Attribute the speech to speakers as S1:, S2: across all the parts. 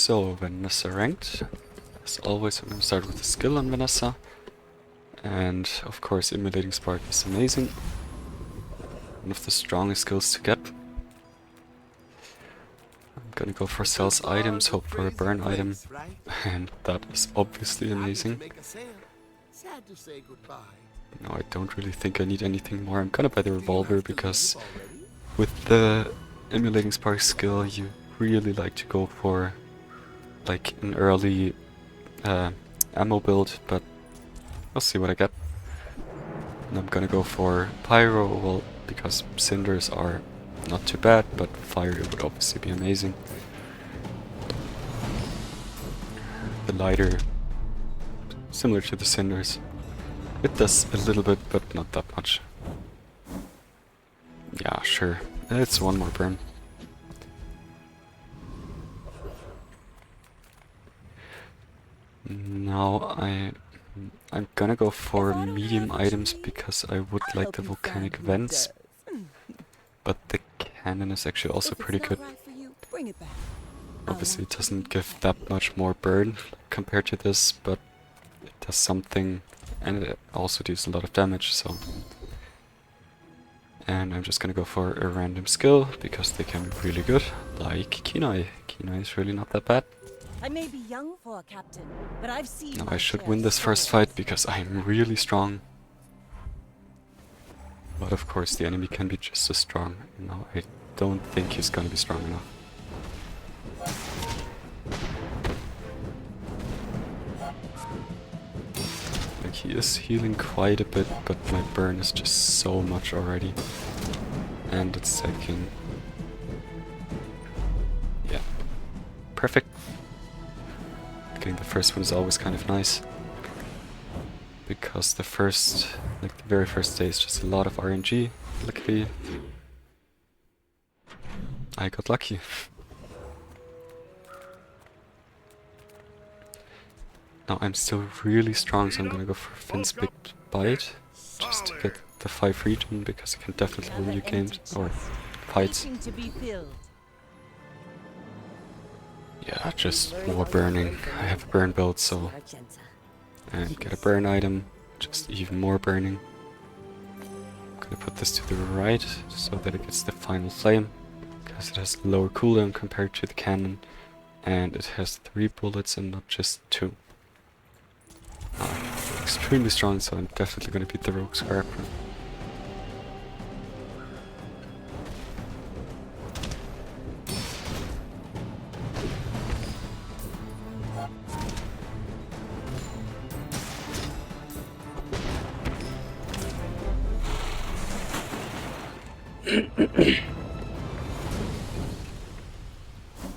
S1: So, Vanessa ranked. As always, I'm going to start with the skill on Vanessa. And of course, Emulating Spark is amazing. One of the strongest skills to get. I'm gonna go for sells items, hope for a burn item. And that is obviously amazing. No, I don't really think I need anything more. I'm gonna buy the revolver because with the Emulating Spark skill, you really like to go for like an early ammo build, but I'll see what I get. And I'm gonna go for Pyro, well, because cinders are not too bad, but fire would obviously be amazing. The lighter, similar to the cinders. It does a little bit, but not that much. Yeah, sure. It's one more burn. Now I'm gonna go for medium items because I would like the volcanic vents, but the cannon is actually also pretty good. Obviously it doesn't give that much more burn compared to this, but it does something, and it also deals a lot of damage, so... And I'm just gonna go for a random skill, because they can be really good, like Kinoi. Kinoi is really not that bad.
S2: I may be young for a captain, but I've seen.
S1: Now I should win this first fight because I'm really strong. But of course the enemy can be just as strong. No, I don't think he's gonna be strong enough. Like, he is healing quite a bit, but my burn is just so much already. And it's taking... Yeah. Perfect. Getting the first one is always kind of nice. Because the first, like the very first day is just a lot of RNG. Luckily, I got lucky. Now I'm still really strong, so I'm gonna go for Finn's Big Bite. Just to get the 5 regen, because I can definitely win you games, or fights. Yeah, just more burning. I have a burn build, so... And get a burn item, just even more burning. I'm gonna put this to the right, so that it gets the final flame, because it has a lower cooldown compared to the cannon, and it has 3 bullets and not just 2. Extremely strong, so I'm definitely gonna beat the Rogue Scarper.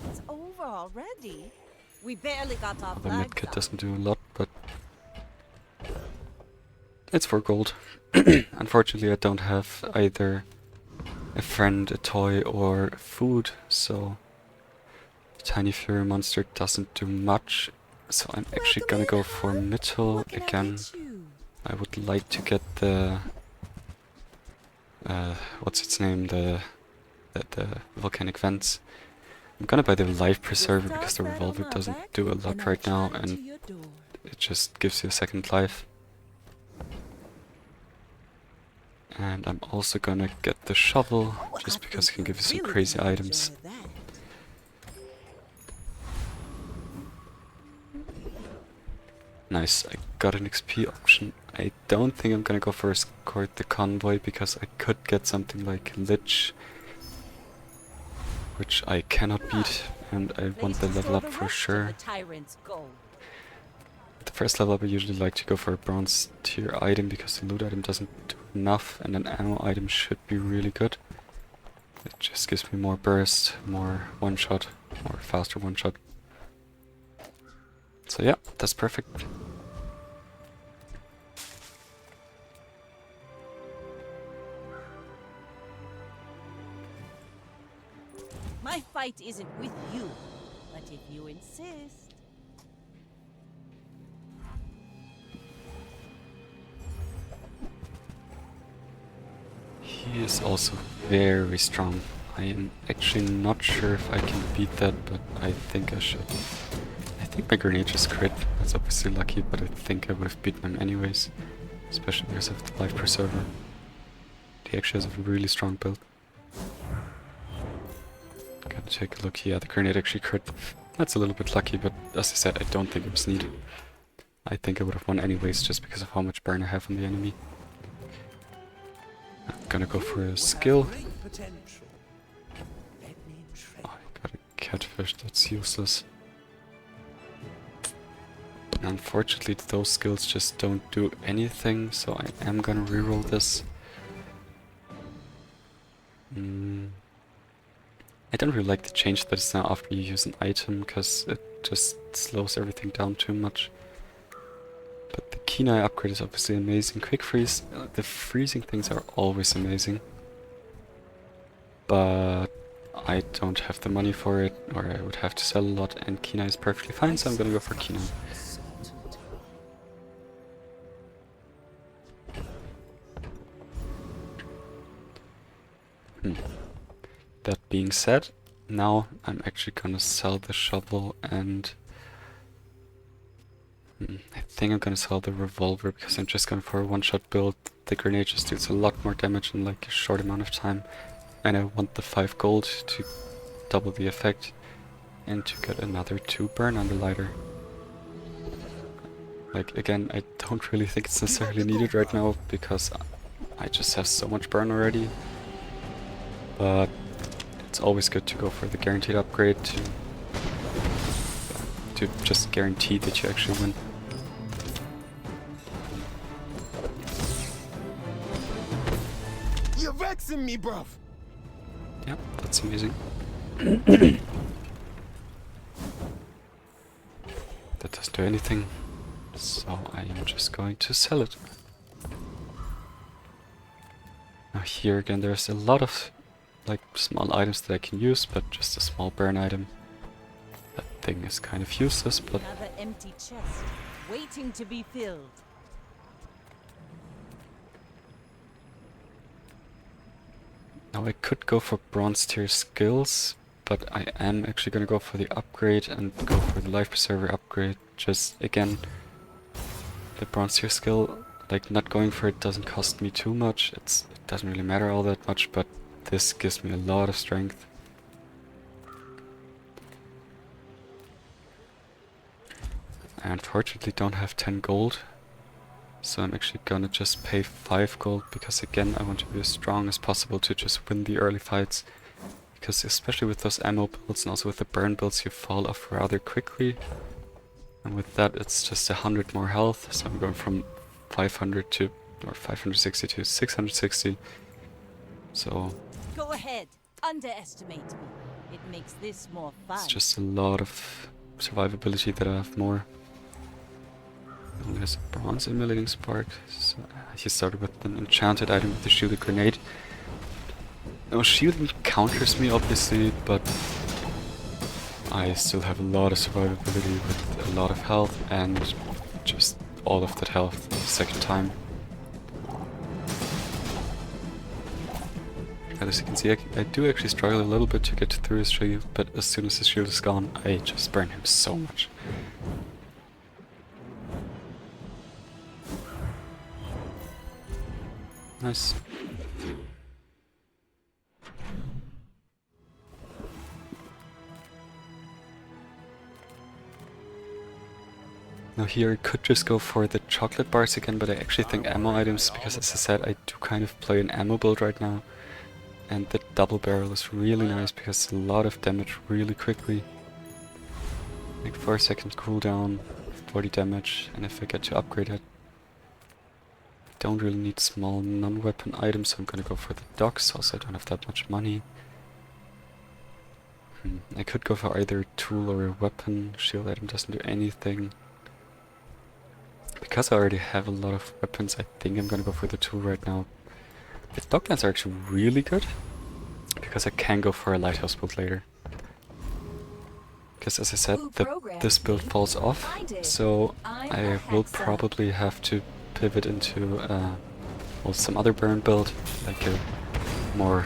S2: It's over already. We barely got off.
S1: The medkit doesn't do a lot, but it's for gold. Unfortunately, I don't have either a friend, a toy, or food, so Tiny Fury Monster doesn't do much. So I'm actually gonna go for Mittel again. I would like to get the what's its name? The volcanic vents. I'm gonna buy the life preserver because the revolver doesn't do a lot right now, and it just gives you a second life. And I'm also gonna get the shovel, just because it can give you some crazy items. Nice, I got an XP option. I don't think I'm gonna go for escort the convoy, because I could get something like Lich, which I cannot beat, and I want the level up for sure. The first level up I usually like to go for a bronze tier item, because the loot item doesn't do enough, and an ammo item should be really good. It just gives me more burst, more one-shot, more faster one-shot. So yeah, that's perfect.
S2: My fight isn't with you, but if you insist.
S1: He is also very strong. I am actually not sure if I can beat that, but I think I should. I think my grenade just crit. That's obviously lucky, but I think I would have beaten him anyways. Especially because of the life preserver. He actually has a really strong build. Gotta take a look. Yeah, the grenade actually crit. That's a little bit lucky, but as I said, I don't think it was needed. I think I would have won anyways just because of how much burn I have on the enemy. I'm gonna go for a skill. Oh, I got a catfish, that's useless. Unfortunately, those skills just don't do anything, so I am gonna reroll this. I don't really like the change that is now after you use an item, because it just slows everything down too much. But the Kenai upgrade is obviously amazing. Quick freeze, the freezing things are always amazing. But I don't have the money for it, or I would have to sell a lot, and Kenai is perfectly fine, so I'm gonna go for Kenai. That being said, now I'm actually gonna sell the shovel and I think I'm gonna sell the revolver because I'm just going for a one-shot build. The grenade just deals a lot more damage in like a short amount of time, and I want the 5 gold to double the effect and to get another 2 burn on the lighter. Like again, I don't really think it's necessarily needed right now because I just have so much burn already, but it's always good to go for the guaranteed upgrade to just guarantee that you actually win.
S3: You're vexing me, bruv.
S1: Yep, that's amazing. That doesn't do anything, so I am just going to sell it. Now here again, there's a lot of like small items that I can use, but just a small burn item. That thing is kind of useless, but
S2: Another empty chest, waiting to be filled.
S1: now I could go for bronze tier skills, but I am actually gonna go for the upgrade and go for the life preserver upgrade. Just again, the bronze tier skill, like not going for it doesn't cost me too much. It doesn't really matter all that much, but this gives me a lot of strength. I unfortunately don't have 10 gold, so I'm actually gonna just pay 5 gold because again I want to be as strong as possible to just win the early fights. Because especially with those ammo builds and also with the burn builds, you fall off rather quickly. And with that it's just 100 more health, so I'm going from 500 to, or 560 to 660. So
S2: Go ahead, underestimate me. It makes this more fun.
S1: it's just a lot of survivability that I have more. And there's a bronze emulating spark. So he started with an enchanted item with the shielded grenade. Now shielding counters me obviously, but I still have a lot of survivability with a lot of health and just all of that health the second time. And as you can see, I do actually struggle a little bit to get through his shield, but as soon as his shield is gone, I just burn him so much. Nice. Now here I could just go for the chocolate bars again, but I actually think ammo items, because as I said, I do kind of play an ammo build right now. And the double barrel is really nice because it's a lot of damage really quickly. Like 4 seconds cooldown, 40 damage, and if I get to upgrade it, I don't really need small non-weapon items, so I'm gonna go for the dogs, also I don't have that much money. I could go for either a tool or a weapon. Shield item doesn't do anything. Because I already have a lot of weapons, I think I'm gonna go for the tool right now. The dog guns are actually really good, because I can go for a lighthouse build later. Because as I said, this build falls off, so I will probably have to pivot into well, some other burn build, like a more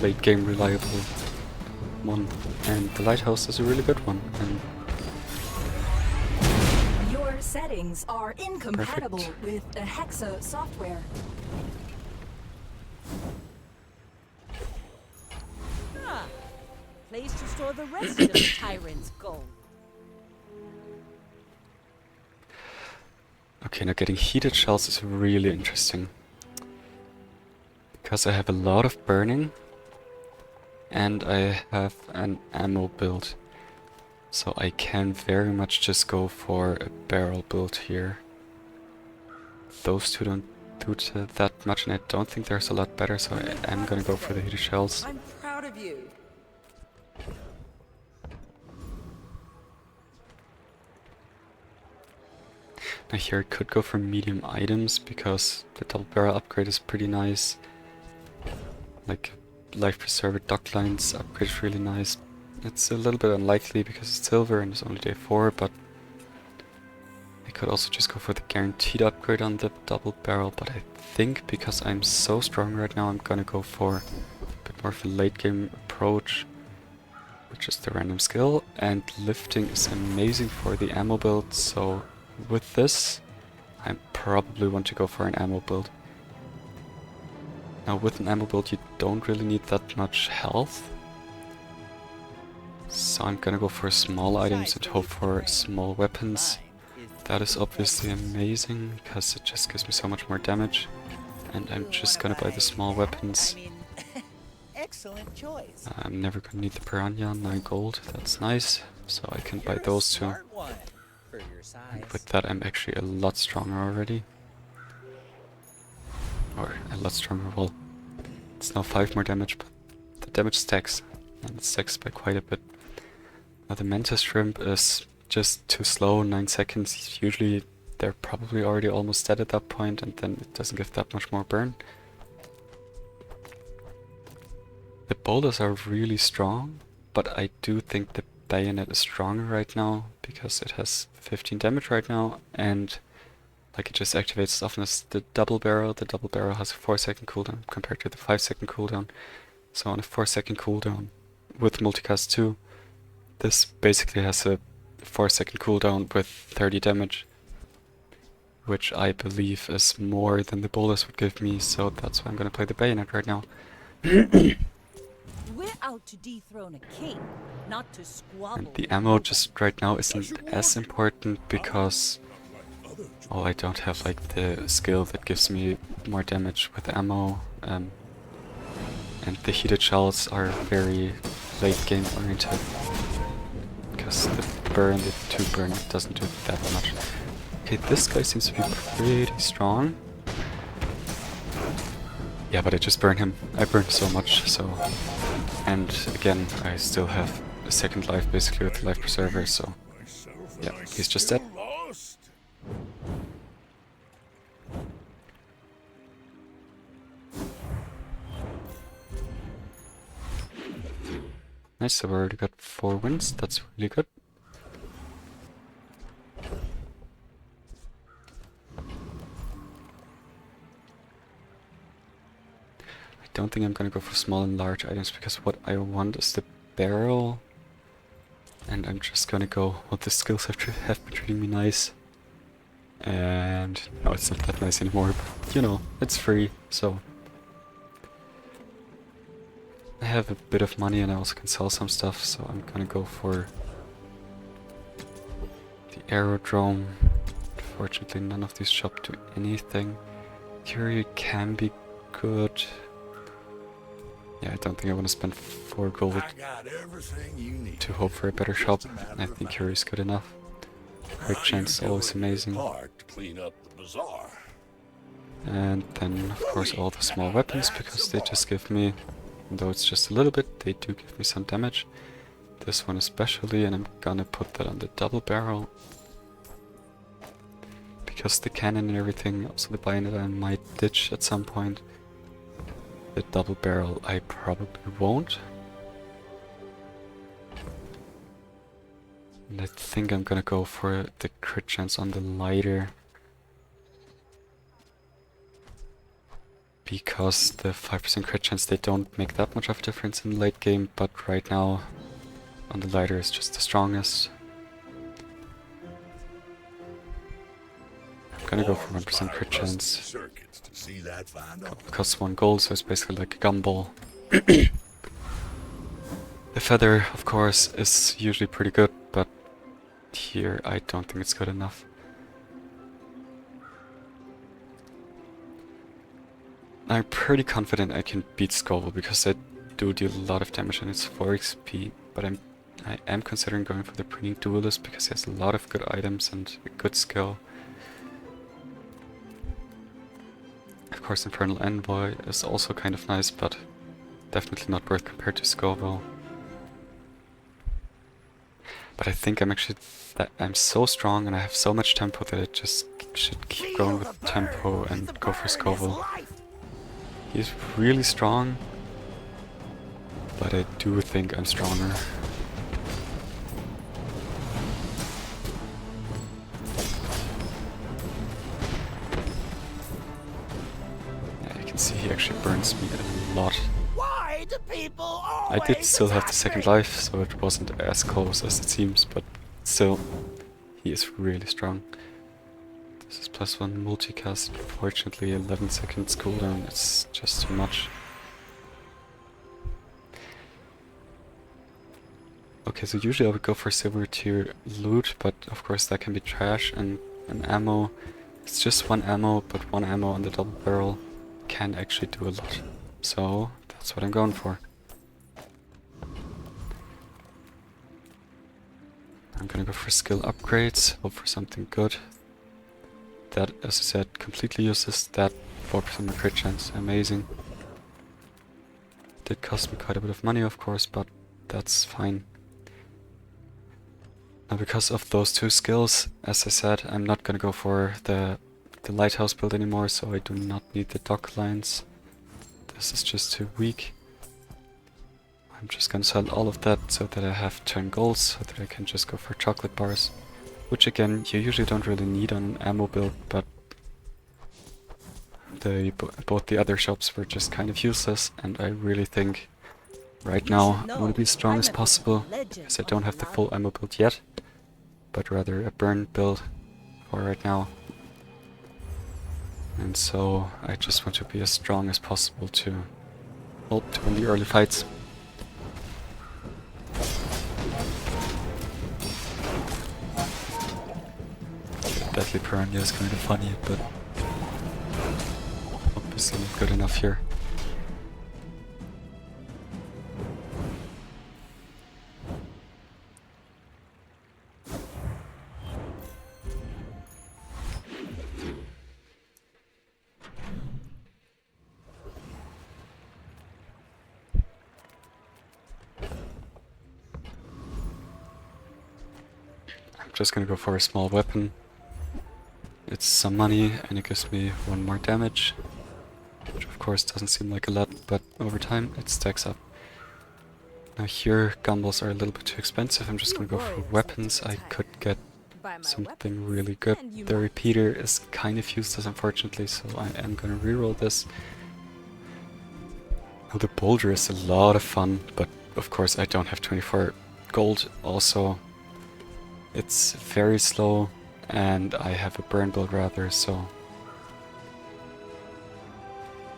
S1: late game reliable one, and the lighthouse is a really good one. And
S3: Your settings are incompatible
S1: perfect.
S3: with the Hexa software.
S2: Ah, place to store the rest of the tyrant's gold.
S1: Okay, now getting heated shells is really interesting. Because I have a lot of burning, and I have an ammo build. So I can very much just go for a barrel build here. Those two don't do that much, and I don't think there's a lot better, so I am gonna go for the heated shells.
S3: I'm proud of you.
S1: Now here I could go for medium items, because the double barrel upgrade is pretty nice. Like, life preserver dock lines upgrade is really nice. It's a little bit unlikely because it's silver and it's only day 4, but I could also just go for the guaranteed upgrade on the double barrel, but I think because I'm so strong right now, I'm gonna go for a bit more of a late game approach, which is the random skill, and lifting is amazing for the ammo build, so with this, I probably want to go for an ammo build. Now with an ammo build you don't really need that much health, so I'm gonna go for small items and hope for small weapons. That is obviously amazing, because it just gives me so much more damage, and I'm just gonna buy the small weapons.
S4: Excellent choice.
S1: I'm never gonna need the piranha, 9 gold, that's nice, so I can buy those two.
S4: Smart one for your size.
S1: And with that I'm actually a lot stronger already. Or a lot stronger, well, it's now 5 more damage, but the damage stacks, and it stacks by quite a bit. Now the Mantis Shrimp is just too slow, 9 seconds, usually they're probably already almost dead at that point, and then it doesn't give that much more burn. The boulders are really strong, but I do think the bayonet is stronger right now, because it has 15 damage right now, and like it just activates as often as the double barrel. The double barrel has a 4-second cooldown compared to the 5-second cooldown. So on a 4-second cooldown with multicast 2, this basically has a 4-second cooldown with 30 damage, which I believe is more than the boulders would give me, so that's why I'm gonna play the bayonet right now.
S2: We're out to dethrone a king, not to squabble.
S1: And the
S2: with
S1: ammo
S2: nobody.
S1: just right now isn't as important because, oh, I don't have like the skill that gives me more damage with ammo, and the heated shells are very late game oriented, because the burn, the 2 burn doesn't do that much. Okay, this guy seems to be pretty strong. Yeah, but I just burned him. I burned so much, so... And again, I still have a second life basically with the life preserver, so... Yeah, he's just dead. Nice, so we already got 4 wins, that's really good. I don't think I'm gonna go for small and large items, because what I want is the barrel. And I'm just gonna go, well, the skills have been treating me nice. And no, it's not that nice anymore, but you know, it's free, so... I have a bit of money and I also can sell some stuff, so I'm gonna go for the aerodrome. Unfortunately, none of these shop do anything. Curie can be good. Yeah, I don't think I want to spend 4 gold to hope for a better shop. I think Curie is good enough. Crit chance is always amazing.
S5: Clean up the bazaar.
S1: And then, of course, all the small weapons, because they just give me, though it's just a little bit, they do give me some damage. This one especially, and I'm gonna put that on the double barrel. Because the cannon and everything, also the bayonet I might ditch at some point. The double barrel I probably won't. And I think I'm gonna go for the crit chance on the lighter. because the 5% crit chance, they don't make that much of a difference in the late game, but right now on the lighter is just the strongest. I'm gonna go for 1% crit chance.
S5: Circuits to see that find out.
S1: Costs 1 gold, so it's basically like a gumball. The feather, of course, is usually pretty good, but here I don't think it's good enough. I'm pretty confident I can beat Scoville because I do deal a lot of damage and it's 4 XP, but I am considering going for the Preening Duelist because he has a lot of good items and a good skill. Of course, Infernal Envoy is also kind of nice, but definitely not worth compared to Scoville. But I think I'm so strong and I have so much tempo that I just should keep going with tempo and go for Scoville. He's really strong, but I do think I'm stronger. Yeah, you can see he actually burns me a lot.
S4: Why do people
S1: I
S4: always
S1: did still have the
S4: attack
S1: second
S4: me?
S1: life, so it wasn't as close as it seems, but still, he is really strong. This is +1 multicast, unfortunately 11 seconds cooldown, it's just too much. Okay, so usually I would go for silver tier loot, but of course that can be trash, and an ammo, it's just 1 ammo, but 1 ammo on the double barrel can actually do a lot. So that's what I'm going for. I'm gonna go for skill upgrades, hope for something good. That, as I said, completely useless. That 4% more crit chance, amazing. Did cost me quite a bit of money, of course, but that's fine. Now, because of those 2 skills, as I said, I'm not gonna go for the lighthouse build anymore, so I do not need the dock lines. This is just too weak. I'm just gonna sell all of that so that I have 10 golds, so that I can just go for chocolate bars. Which again, you usually don't really need on an ammo build, but both the other shops were just kind of useless, and I really think right now I want to be as strong as possible, because I don't have the full ammo build yet, but rather a burn build for right now. And so I just want to be as strong as possible to help to win the early fights. Deadly Piranha is kind of funny, but obviously not good enough here. I'm just gonna go for a small weapon. It's some money and it gives me 1 more damage, which of course doesn't seem like a lot, but over time it stacks up. Now here, gumballs are a little bit too expensive. I'm just gonna go for weapons. I could get something really good. The repeater is kind of useless, unfortunately, so I am gonna reroll this. Now the boulder is a lot of fun, but of course I don't have 24 gold. Also, it's very slow, and I have a burn build rather, so...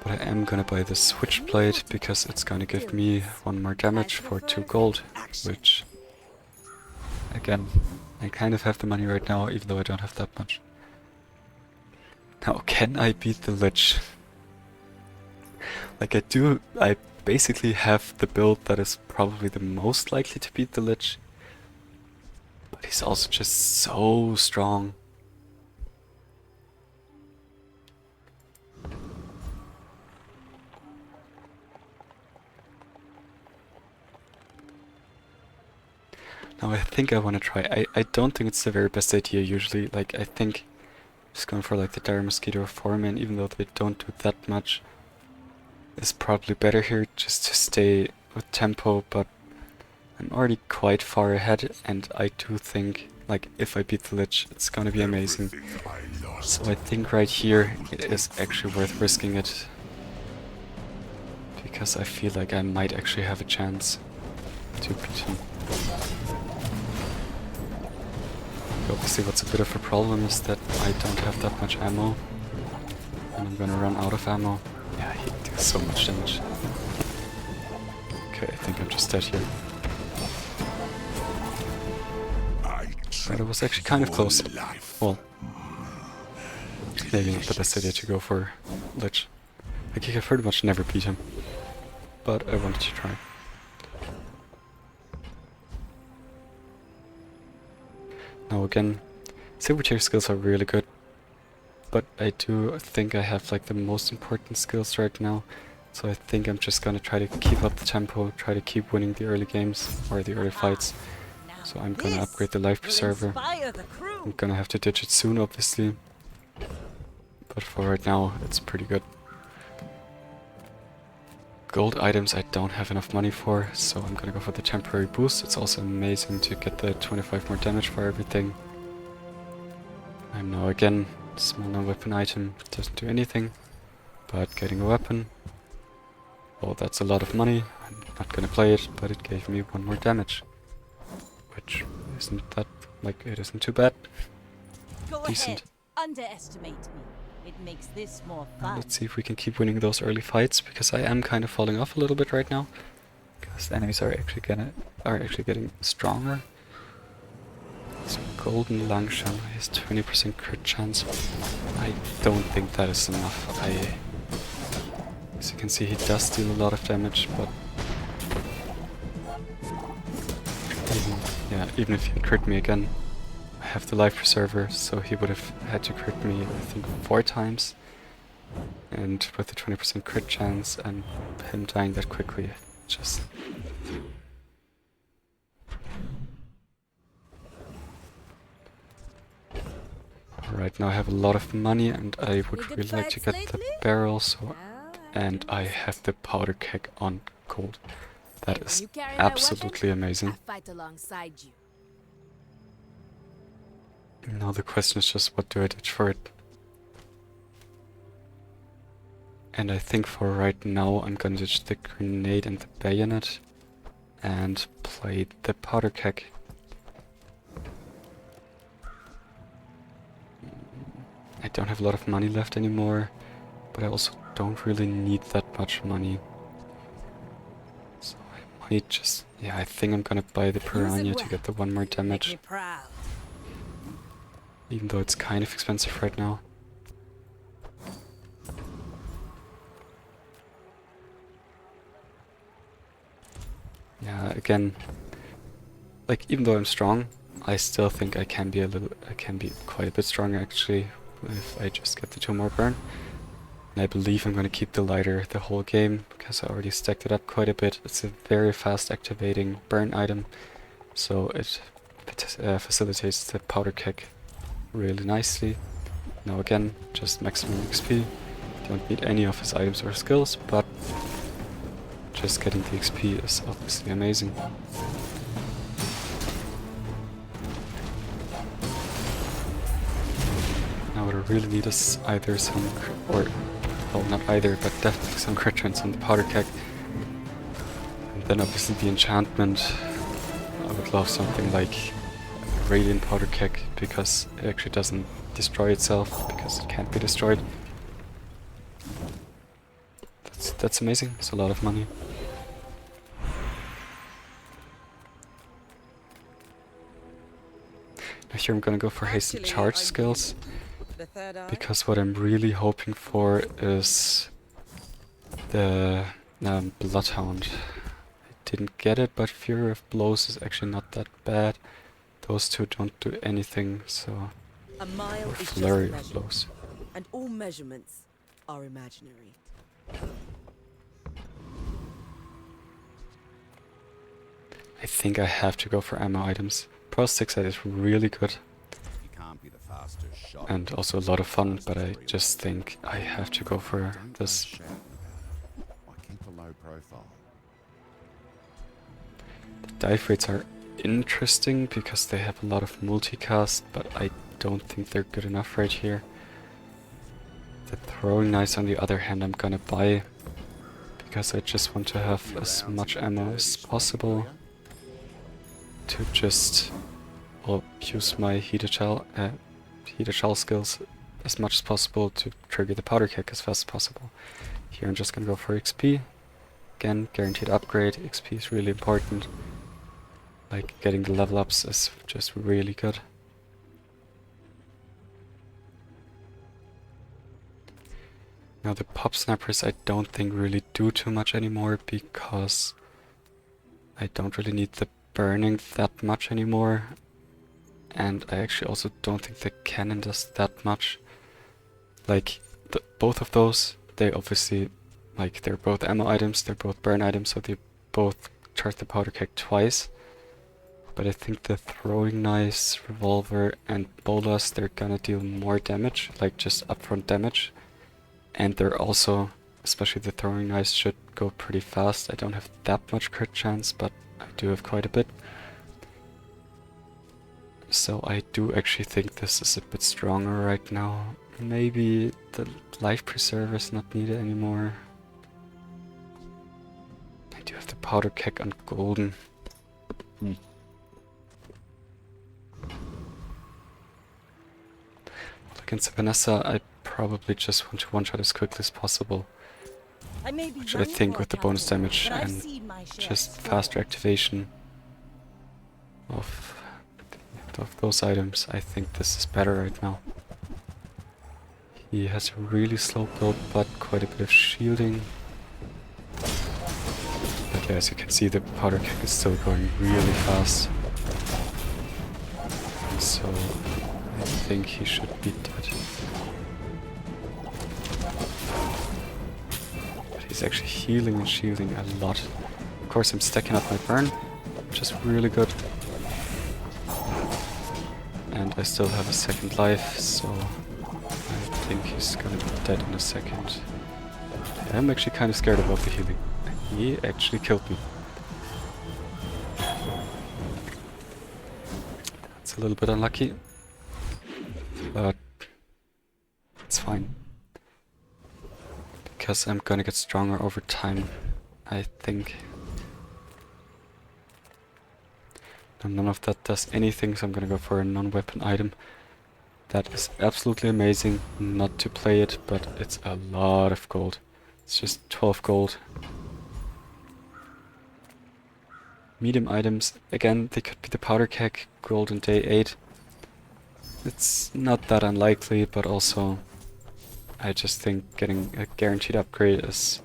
S1: But I am gonna buy the switchblade because it's gonna give me 1 more damage for 2 gold, which... Again, I kind of have the money right now, even though I don't have that much. Now, can I beat the Lich? Like I basically have the build that is probably the most likely to beat the Lich. But he's also just so strong. Now I think I want to try. I don't think it's the very best idea usually. Like, I think just going for like the Dire Mosquito or Foreman, even though they don't do that much, is probably better here just to stay with tempo, but I'm already quite far ahead, and I do think, like, if I beat the Lich, it's gonna be amazing. So I think right here it is actually worth risking it. because I feel like I might actually have a chance to beat him. Obviously what's a bit of a problem is that I don't have that much ammo. And I'm gonna run out of ammo. Yeah, he deals so much damage. Okay, I think I'm just dead here. But it was actually kind of close. Well, maybe not the best idea to go for Lich. Like, I could pretty much never beat him. But I wanted to try. Now again, silver tier skills are really good. But I do think I have like the most important skills right now. So I think I'm just gonna try to keep up the tempo, try to keep winning the early games, or the early fights. So I'm gonna upgrade the life preserver. I'm gonna have to ditch it soon, obviously. But for right now, it's pretty good. Gold items I don't have enough money for, so I'm gonna go for the temporary boost. It's also amazing to get the 25 more damage for everything. I'm now again, small non-weapon item, doesn't do anything. But getting a weapon, well, that's a lot of money. I'm not gonna play it, but it gave me 1 more damage. Which isn't that, like, it isn't too bad.
S2: Go
S1: Decent.
S2: ahead. Underestimate me. It makes this more fun.
S1: Let's see if we can keep winning those early fights, because I am kind of falling off a little bit right now. Because the enemies are actually getting stronger. So golden Langshan has 20% crit chance. I don't think that is enough. As you can see, he does deal a lot of damage, but even if he crit me again, I have the life preserver, so he would have had to crit me, I think, 4 times. And with the 20% crit chance and him dying that quickly, just... Right now I have a lot of money and I would really like to get the barrel, so... And I have the powder keg on gold. That is absolutely amazing.
S6: Fight alongside you.
S1: Now the question is just what do I ditch for it? And I think for right now I'm gonna ditch the grenade and the bayonet and play the powder keg. I don't have a lot of money left anymore, but I also don't really need that much money. So I might just... yeah, I think I'm gonna buy the piranha to get the 1 more damage. Even though it's kind of expensive right now. Yeah, again, like, even though I'm strong, I still think I can be quite a bit stronger actually, if I just get the 2 more burn. And I believe I'm gonna keep the lighter the whole game, because I already stacked it up quite a bit. It's a very fast activating burn item, so it facilitates the powder keg really nicely. Now again, just maximum XP. Don't need any of his items or skills, but just getting the XP is obviously amazing. Now what I really need is either some, well, not either, but definitely some crit chance on the powder keg. And then obviously the enchantment. I would love something like Radiant Powder Keg, because it actually doesn't destroy itself, because it can't be destroyed. That's amazing. It's a lot of money. Now here I'm gonna go for hasten charge skills, because what I'm really hoping for is the Bloodhound. I didn't get it, but Fury of Blows is actually not that bad. Those 2 don't do anything, so...
S7: A mile
S1: or
S7: is
S1: Flurry
S7: just
S1: of Blows.
S7: and all measurements are imaginary.
S1: I think I have to go for ammo items. Pro Stick Set is really good.
S5: You can't be the fastest shot.
S1: And also a lot of fun, but I just think I have to go for this.
S5: Shouting about it. I keep a low profile.
S1: The dive rates are interesting because they have a lot of multicast, but I don't think they're good enough right here. The throwing knives on the other hand I'm gonna buy, because I just want to have as much ammo as possible to just use my heated shell skills as much as possible to trigger the powder keg as fast as possible. Here I'm just gonna go for XP. Again, guaranteed upgrade. XP is really important. Like, getting the level ups is just really good. Now the pop snipers I don't think really do too much anymore because I don't really need the burning that much anymore. And I actually also don't think the cannon does that much. Like, both of those, they obviously, like, they're both ammo items, they're both burn items, so they both charge the powder keg twice. But I think the throwing knives, revolver, and bolas, they're gonna deal more damage, like just upfront damage. And they're also, especially the throwing knives, should go pretty fast. I don't have that much crit chance, but I do have quite a bit. So I do actually think this is a bit stronger right now. Maybe the life preserver is not needed anymore. I do have the powder keg on golden. Against Vanessa, I probably just want to one-shot as quickly as possible.
S2: I may be
S1: Which I
S2: young
S1: think
S2: for
S1: with the
S2: a
S1: bonus
S2: captain,
S1: damage
S2: but I've
S1: and
S2: seen my share
S1: just
S2: of
S1: faster
S2: war.
S1: activation of those items, I think this is better right now. He has a really slow build, but quite a bit of shielding. But yeah, as you can see, the powder keg is still going really fast. So I think he should be dead. But he's actually healing and shielding a lot. Of course, I'm stacking up my burn, which is really good. And I still have a second life, so I think he's gonna be dead in a second. I'm actually kind of scared about the healing. He actually killed me. That's a little bit unlucky, but it's fine. Because I'm gonna get stronger over time, I think. And none of that does anything, so I'm gonna go for a non-weapon item. That is absolutely amazing not to play it, but it's a lot of gold. It's just 12 gold. Medium items, again, they could be the powder keg, golden day 8. It's not that unlikely, but also I just think getting a guaranteed upgrade is...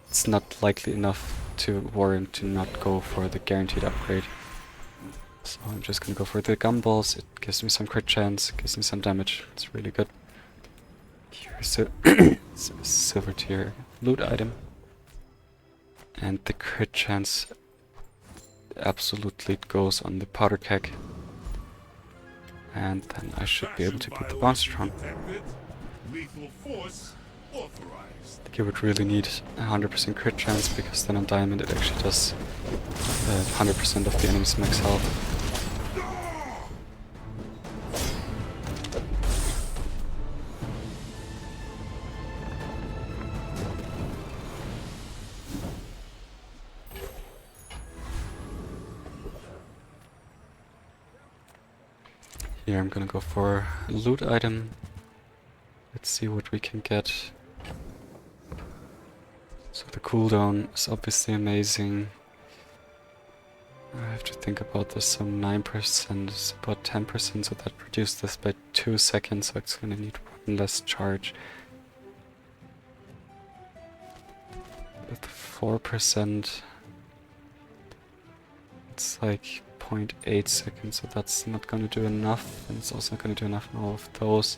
S1: it's not likely enough to warrant to not go for the guaranteed upgrade. So I'm just gonna go for the gumballs. It gives me some crit chance, gives me some damage. It's really good. Here's a silver tier loot item. And the crit chance absolutely goes on the powder keg. And then I should be able to beat the Monstron.
S6: Lethal force authorized.
S1: I think I would really need 100% crit chance, because then on diamond it actually does 100% of the enemy's max health. Here I'm gonna go for a loot item. Let's see what we can get. So the cooldown is obviously amazing. I have to think about this. So 9% is about 10%, so that reduced this by 2 seconds, so it's gonna need one less charge. With 4%, it's like 0.8 seconds, so that's not gonna do enough, and it's also not gonna do enough in all of those.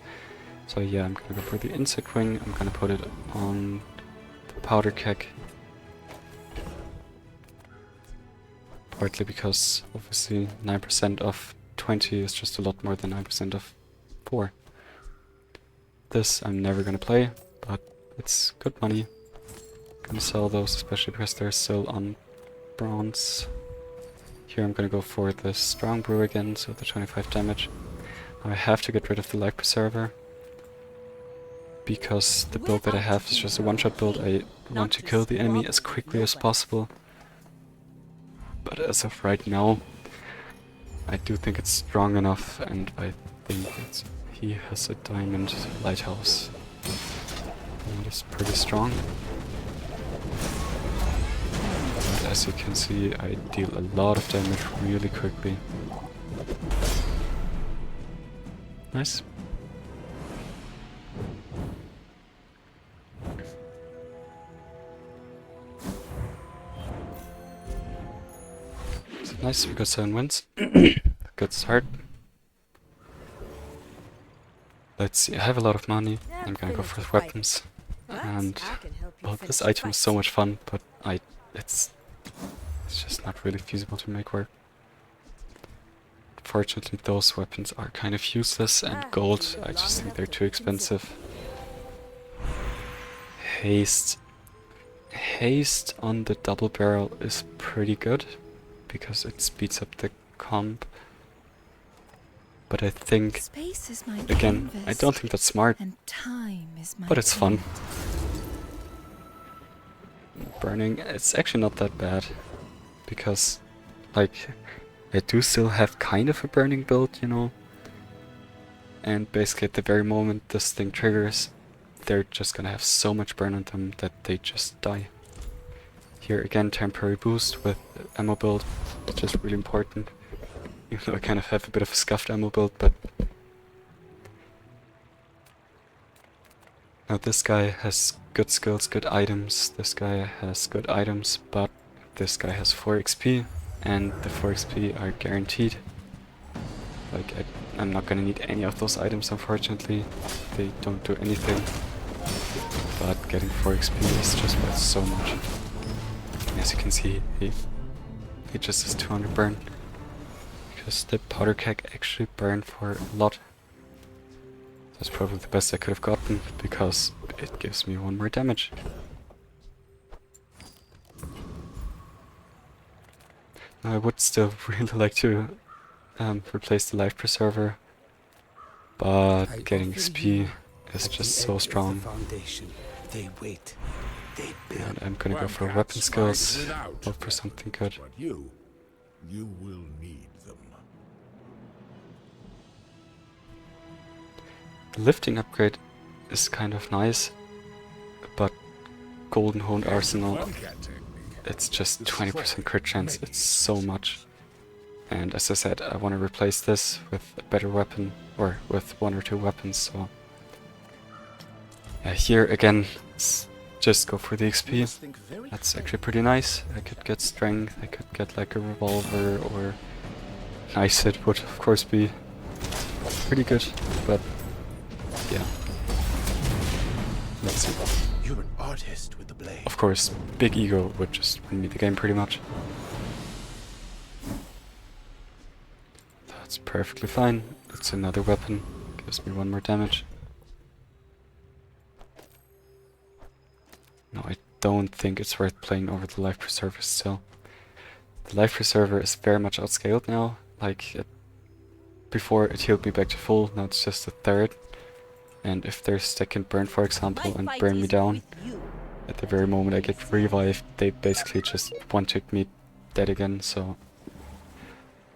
S1: So yeah, I'm gonna go for the insect wing. I'm gonna put it on the powder keg. Partly because obviously 9% of 20 is just a lot more than 9% of 4. This I'm never gonna play, but it's good money. Gonna sell those, especially because they're still on bronze. Here I'm gonna go for the strong brew again, so the 25 damage. Now I have to get rid of the life preserver. because the build that I have is just a one-shot build. I want to kill the enemy as quickly as possible. But as of right now, I do think it's strong enough, and I think he has a diamond lighthouse. That is pretty strong. But as you can see, I deal a lot of damage really quickly. Nice. So nice, we got 7 wins. Good start. Let's see, I have a lot of money. I'm gonna go for weapons. And well, this item is so much fun, but it's just not really feasible to make work. Fortunately, those weapons are kind of useless, and gold, I just think they're too expensive. Haste. Haste on the double barrel is pretty good, because it speeds up the comp. But I think,
S8: Space is my
S1: again, I
S8: canvas,
S1: don't think that's smart,
S8: and time is my
S1: but it's fun.
S8: paint.
S1: Burning, it's actually not that bad, because, like, I do still have kind of a burning build, you know, and basically at the very moment this thing triggers, they're just gonna have so much burn on them that they just die. Here again, temporary boost with ammo build, which is really important, even though I kind of have a bit of a scuffed ammo build, but... Now this guy has good skills, good items, this guy has good items, but this guy has 4 XP, and the 4 XP are guaranteed. Like, I'm not gonna need any of those items, unfortunately. They don't do anything. But getting 4 XP is just worth so much. And as you can see, he just has 200 burn. Because the powder keg actually burned for a lot. That's probably the best I could have gotten, because it gives me 1 more damage. Now, I would still really like to replace the life preserver, but getting XP is just so strong.
S4: They wait. They
S1: And I'm gonna go for weapon skills, hope for something good.
S6: But you will need them.
S1: The lifting upgrade is kind of nice, but Golden Honed Arsenal, it's just 20% crit chance, it's so much. And as I said, I want to replace this with a better weapon, or with 1 or 2 weapons, so... Yeah, here again, just go for the XP. That's actually pretty nice. I could get strength, I could get like a revolver, or... Nice hit would of course be pretty good, but... Yeah. Let's see.
S4: You're an artist with the blade.
S1: Of course, big ego would just win me the game pretty much. That's perfectly fine. It's another weapon. Gives me 1 more damage. No, I don't think it's worth playing over the life preserver still. The life preserver is very much outscaled now. Like, before it healed me back to full, now it's just a third. And if their stack can burn, for example, and burn me down, at the very moment I get revived, they basically just one-tick me dead again, so...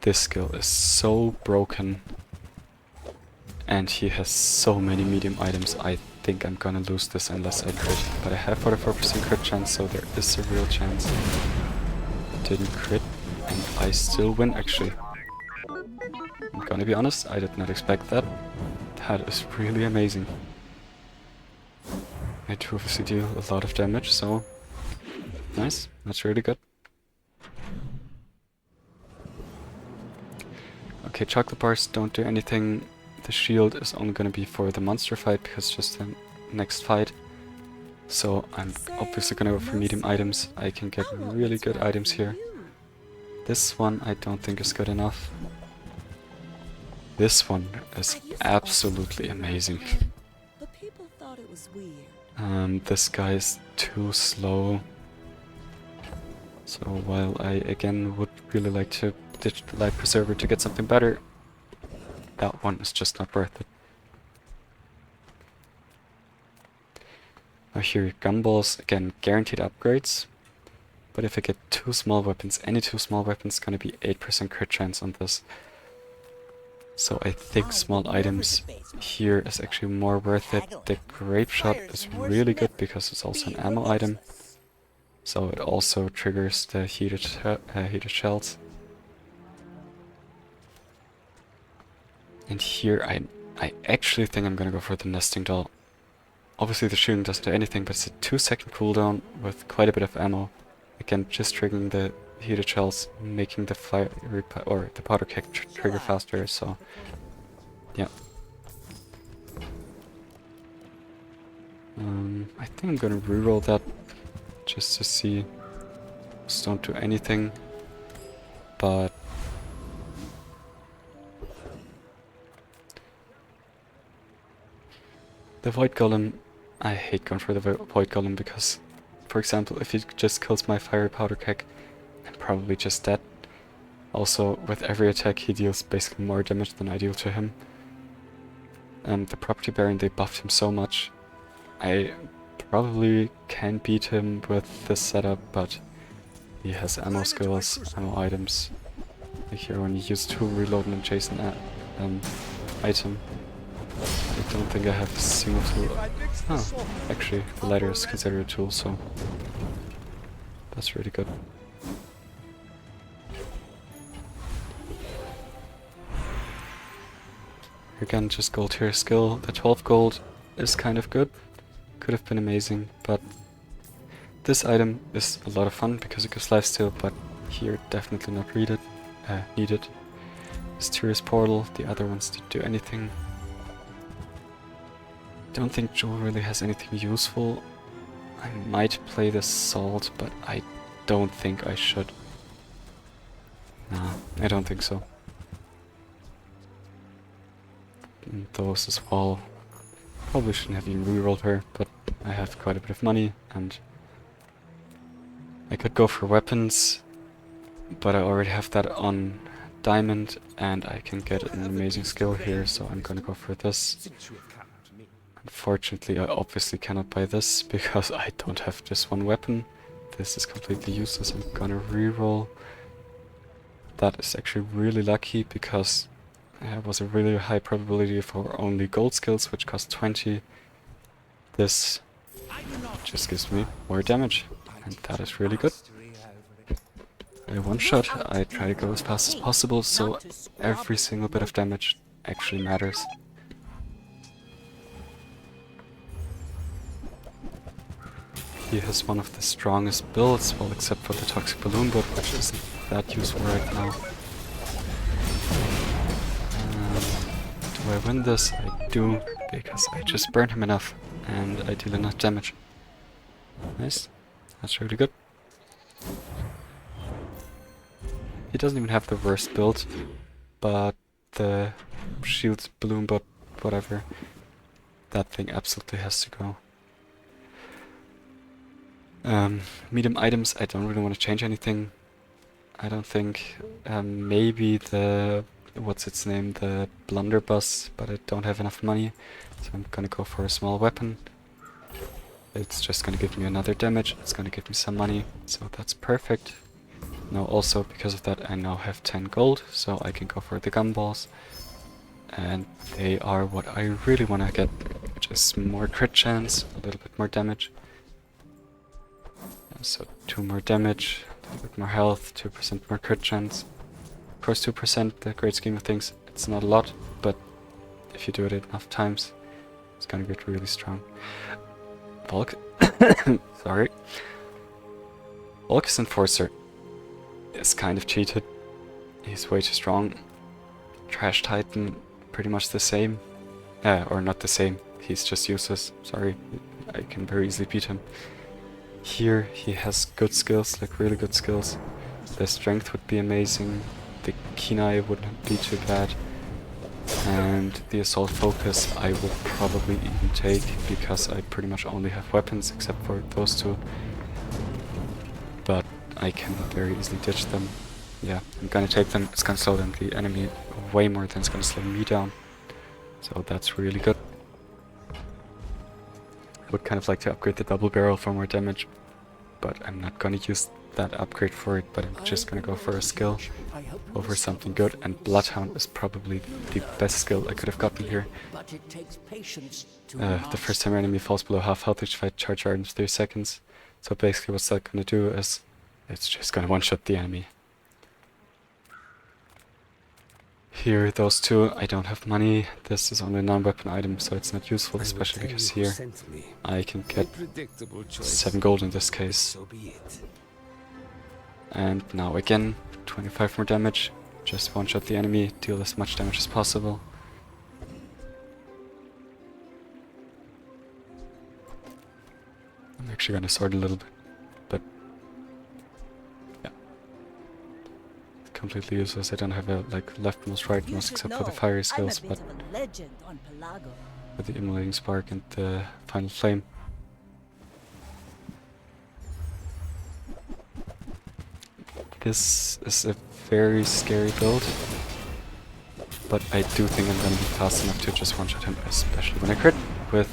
S1: This skill is so broken. And he has so many medium items, I think I'm gonna lose this unless I crit. But I have 44% crit chance, so there is a real chance. Didn't crit, and I still win actually. I'm gonna be honest, I did not expect that. That is really amazing. I do obviously deal a lot of damage, so... Nice, that's really good. Okay, chocolate bars don't do anything. The shield is only gonna be for the monster fight, because it's just the next fight. So I'm obviously gonna go for medium items. I can get really good items here. This one I don't think is good enough. This one is absolutely amazing.
S7: But people thought it was weird.
S1: This guy is too slow. So while I again would really like to ditch the life preserver to get something better, that one is just not worth it. Now here, gumballs, again, guaranteed upgrades. But if I get 2 small weapons, any 2 small weapons, gonna be 8% crit chance on this. So I think small items here is actually more worth it. The grape shot is really good because it's also an ammo item. So it also triggers the heated shells. And here I actually think I'm gonna go for the nesting doll. Obviously the shooting doesn't do anything, but it's a 2-second cooldown with quite a bit of ammo. Again, just triggering the heated shells, making the the powder keg trigger faster, so yeah. I think I'm gonna reroll that just to see. Just don't do anything, but the Void Golem, I hate going for the Void Golem because, for example, if he just kills my Fiery Powder Keg, I'm probably just dead. Also, with every attack he deals basically more damage than I deal to him. And the Property Baron, they buffed him so much. I probably can beat him with this setup, but he has ammo skills, ammo items. Like here when you use 2 reload and adjacent item. I don't think I have a single tool. Oh, actually, the lighter is considered a tool, so that's really good. Again, just gold tier skill. The 12 gold is kind of good. Could have been amazing, but this item is a lot of fun because it gives lifesteal, but here definitely not needed. Mysterious Portal, the other ones didn't do anything. Don't think Joel really has anything useful. I might play the Salt, but I don't think I should. Nah, I don't think so. And those as well. Probably shouldn't have even rerolled her, but I have quite a bit of money, and I could go for weapons, but I already have that on Diamond, and I can get an amazing skill here, so I'm gonna go for this. Unfortunately, I obviously cannot buy this because I don't have just one weapon. This is completely useless. I'm gonna reroll. That is actually really lucky because it was a really high probability for only gold skills, which cost 20. This just gives me more damage, and that is really good. A one shot, I try to go as fast as possible, so every single bit of damage actually matters. He has one of the strongest builds, well, except for the Toxic Balloon build, which isn't that useful right now. Do I win this? I do, because I just burn him enough, and I deal enough damage. Nice. That's really good. He doesn't even have the worst build, but the shield balloon bot, whatever, that thing absolutely has to go. Medium items, I don't really want to change anything. I don't think. Maybe the, what's its name, the blunderbuss, but I don't have enough money, so I'm gonna go for a small weapon. It's just gonna give me another damage, it's gonna give me some money, so that's perfect. Now also, because of that, I now have 10 gold, so I can go for the gumballs. And they are what I really want to get, which is more crit chance, a little bit more damage. So 2 more damage, a little bit more health, 2% more crit chance. Of course 2%, the great scheme of things, it's not a lot, but if you do it enough times, it's gonna get really strong. Volk, sorry. Volk's Enforcer is kind of cheated. He's way too strong. Trash Titan, pretty much the same. Or not the same, he's just useless, sorry. I can very easily beat him. Here he has good skills, like really good skills. The strength would be amazing, the Kenai wouldn't be too bad, and the assault focus I would probably even take because I pretty much only have weapons except for those 2. But I can very easily ditch them. Yeah, I'm gonna take them, it's gonna slow down the enemy way more than it's gonna slow me down. So that's really good. Would kind of like to upgrade the double barrel for more damage, but I'm not gonna use that upgrade for it, but I'm just gonna go for a skill over something good, and Bloodhound is probably the best skill I could have gotten here.
S9: But it takes patience to
S1: The first time our enemy falls below half health, if I charge her in 3 seconds. So basically what's that gonna do is, it's just gonna one-shot the enemy. Here, those two, I don't have money. This is only a non-weapon item, so it's not useful, especially because here I can get 7 gold in this case.
S4: So be it.
S1: And now again, 25 more damage. Just one-shot the enemy, deal as much damage as possible. I'm actually gonna sword a little bit, but yeah. Completely useless. I don't have a like leftmost, rightmost except for the fiery skills,
S2: I'm a
S1: but
S2: bit of a legend on Pelago.
S1: with the immolating spark and the final flame. This is a very scary build, but I do think I'm gonna be fast enough to just one-shot him, especially when I crit with,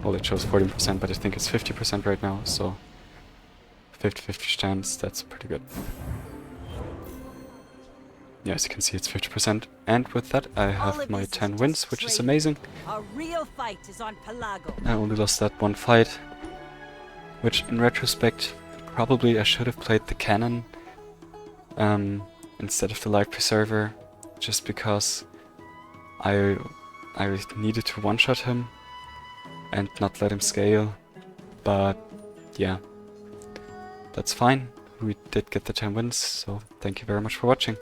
S1: well, it shows 14%, but I think it's 50% right now, so 50-50 chance, that's pretty good. Yeah, as you can see, it's 50%, and with that I have my 10 wins, which is amazing.
S2: A real fight is on Pelago.
S1: I only lost that one fight, which in retrospect, probably I should have played the cannon instead of the life preserver, just because I needed to one-shot him and not let him scale, but yeah, that's fine. We did get the 10 wins, so thank you very much for watching.